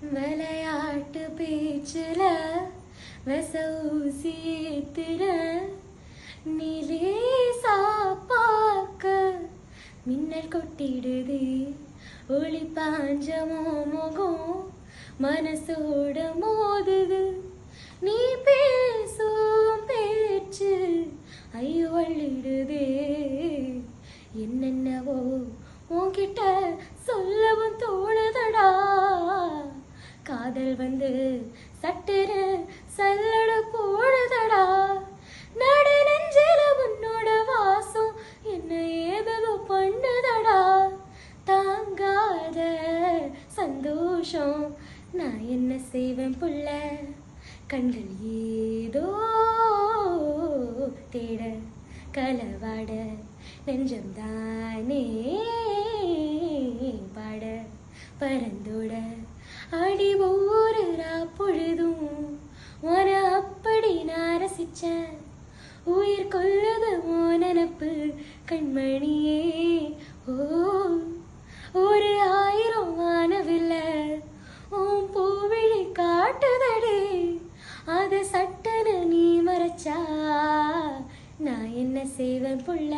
விளையாட்டு பேச்சுல விசூசி ஏத்துற நீலே சாப்பாக்க மின்னல் கொட்டிடுது ஒளி பாஞ்சமோ முகம் மனசோட மோதுது நீ பேசும் பேச்சு ஐயோ அள்ளிடுதே என்னென்னவோ உன்கிட்ட சொல்லவும் தோணுதடா காதல் வந்து சட்டுற சல்லட போடுதடா நடு நெஞ்சில உன்னோட வாசம் என்ன ஏதோ பண்ணுதடா தாங்காத சந்தோஷம் நான் என்ன செய்வேன் புள்ள கண்கள் ஏதோ தேட களவாட நெஞ்சம் தானே பாட பரந்தோட அடி ஒவ்வொரு பொழுதும் உன அப்படி நான் ரசிச்சேன் உயிர் கொள்ளுது நினப்பு கண்மணியே ஓ ஒரு 1000 வானவில்லை உன் பூவிழி காட்டுதடே அது சட்டன நீ மறைச்சா நான் என்ன செய்வேன் புள்ள.